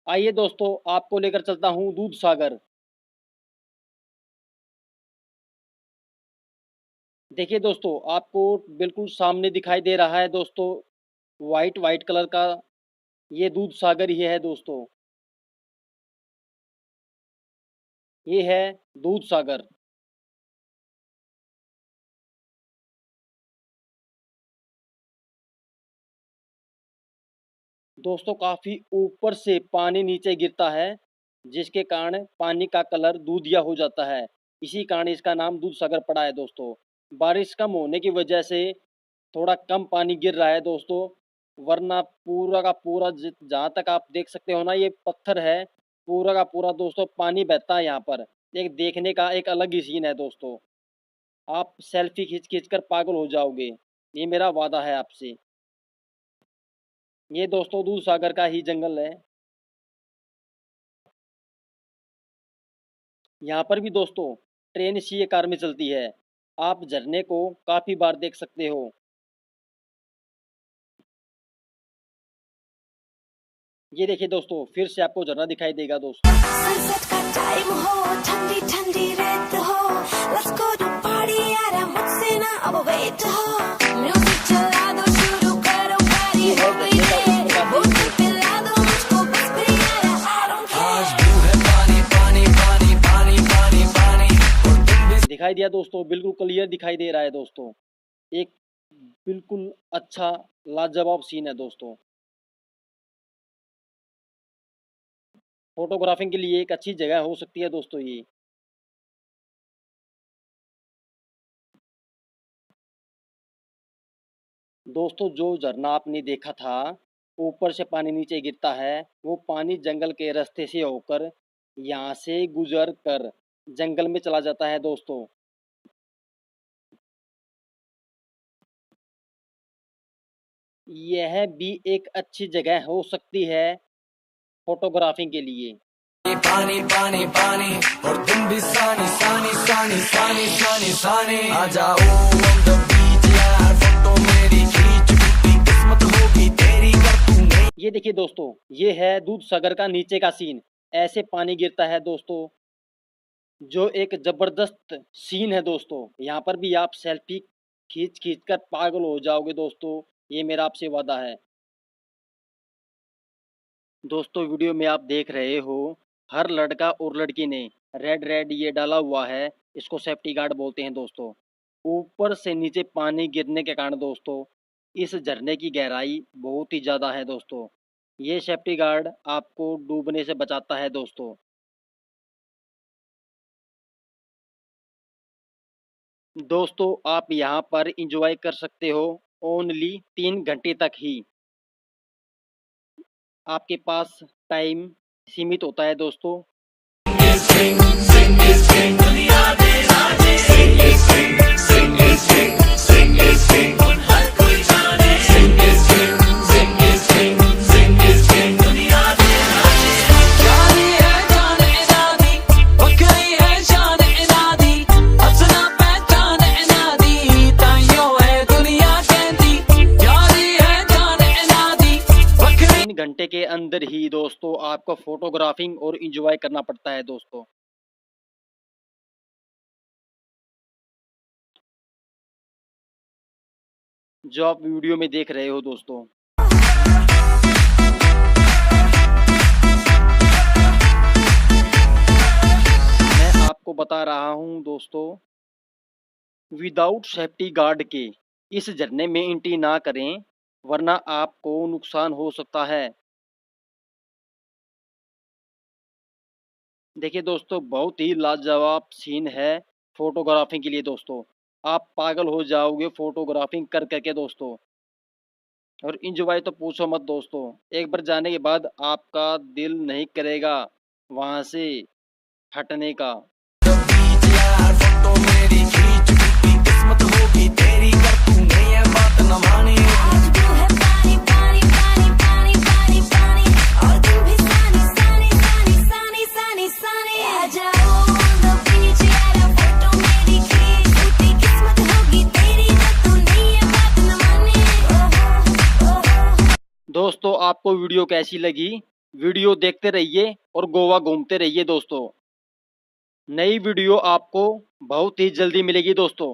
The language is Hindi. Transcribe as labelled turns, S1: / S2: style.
S1: आइए दोस्तों, आपको लेकर चलता हूँ दूध सागर। देखिए दोस्तों, आपको बिल्कुल सामने दिखाई दे रहा है दोस्तों, वाइट वाइट कलर का ये दूध सागर ही है दोस्तों। ये है दूध सागर। दोस्तों काफी ऊपर से पानी नीचे गिरता है, जिसके कारण पानी का कलर दूधिया हो जाता है। इसी कारण इसका नाम दूध सागर पड़ा है दोस्तों। बारिश कम होने की वजह से थोड़ा कम पानी गिर रहा है दोस्तों, वरना पूरा का पूरा जहाँ तक आप देख सकते हो ना, ये पत्थर है। पूरा का पूरा दोस्तों पानी बहता है यहाँ पर। एक देखने का एक अलग ही सीन है दोस्तों। आप सेल्फी खींच खींच कर पागल हो जाओगे, ये मेरा वादा है आपसे। ये दोस्तों दूध सागर का ही जंगल है। यहाँ पर भी दोस्तों ट्रेन इसी कार में चलती है। आप झरने को काफी बार देख सकते हो। ये देखिए दोस्तों, फिर से आपको झरना दिखाई देगा दोस्तों।
S2: सनसेट का टाइम हो, ठंडी ठंडी रेत हो, लेट्स गो टू पार्टी यार, मुझसे ना अब वेट हो, म्यूजिक चला दो, शुरू करो पार्टी हो गई रे, बोतल पिला दो मुझको बस प्रिय, आई डोंट केयर। पानी पानी पानी पानी पानी पानी।
S1: दिखाई दिया दोस्तों, बिल्कुल क्लियर दिखाई दे रहा है दोस्तों। एक बिल्कुल अच्छा लाजवाब सीन है दोस्तों। फोटोग्राफिंग के लिए एक अच्छी जगह हो सकती है दोस्तों ये। दोस्तों जो झरना आपने देखा था, ऊपर से पानी नीचे गिरता है, वो पानी जंगल के रास्ते से होकर यहाँ से गुजर कर जंगल में चला जाता है दोस्तों। यह भी एक अच्छी जगह हो सकती है फोटोग्राफिंग के लिए।
S2: पानी पानी पानी और तुम भी सानी सानी सानी सानी सानी सानी आ जाओ on the beach यार, फोटो मेरी खींच, टूटी किस्मत होगी तेरी कर तू नहीं।
S1: ये देखिए दोस्तों, ये है दूध सागर का नीचे का सीन। ऐसे पानी गिरता है दोस्तों, जो एक जबरदस्त सीन है दोस्तों। यहाँ पर भी आप सेल्फी खींच खींच कर पागल हो जाओगे दोस्तों, ये मेरा आपसे वादा है। दोस्तों वीडियो में आप देख रहे हो, हर लड़का और लड़की ने रेड रेड ये डाला हुआ है, इसको सेफ्टी गार्ड बोलते हैं दोस्तों। ऊपर से नीचे पानी गिरने के कारण दोस्तों, इस झरने की गहराई बहुत ही ज़्यादा है दोस्तों। ये सेफ्टी गार्ड आपको डूबने से बचाता है दोस्तों। दोस्तों आप यहाँ पर इंजॉय कर सकते हो ओनली 3 घंटे तक ही। आपके पास टाइम सीमित होता है दोस्तों। घंटे के अंदर ही दोस्तों आपको फोटोग्राफिंग और इंजॉय करना पड़ता है दोस्तों। जो आप वीडियो में देख रहे हो दोस्तों। मैं आपको बता रहा हूं दोस्तों, विदाउट सेफ्टी गार्ड के इस झरने में एंट्री ना करें, वरना आपको नुकसान हो सकता है। देखिए दोस्तों, बहुत ही लाजवाब सीन है फोटोग्राफिंग के लिए दोस्तों। आप पागल हो जाओगे फोटोग्राफिंग कर करके दोस्तों। और इंजॉय तो पूछो मत दोस्तों, एक बार जाने के बाद आपका दिल नहीं करेगा वहां से हटने का।
S2: यार फोटो मेरी खींच, टूटी किस्मत होगी तेरी कर तू नहीं है बात न मानी। आज तू है पानी पानी पानी पानी पानी पानी और तू भी सानी सानी सानी सानी सानी सानी आ जाओ on the beach यार, फोटो मेरी खींच, टूटी किस्मत होगी तेरी कर तू नहीं है बात न मानी।
S1: दोस्तों आपको वीडियो कैसी लगी वीडियो देखते रहिए और गोवा घूमते रहिए दोस्तों। नई वीडियो आपको बहुत ही जल्दी मिलेगी दोस्तों।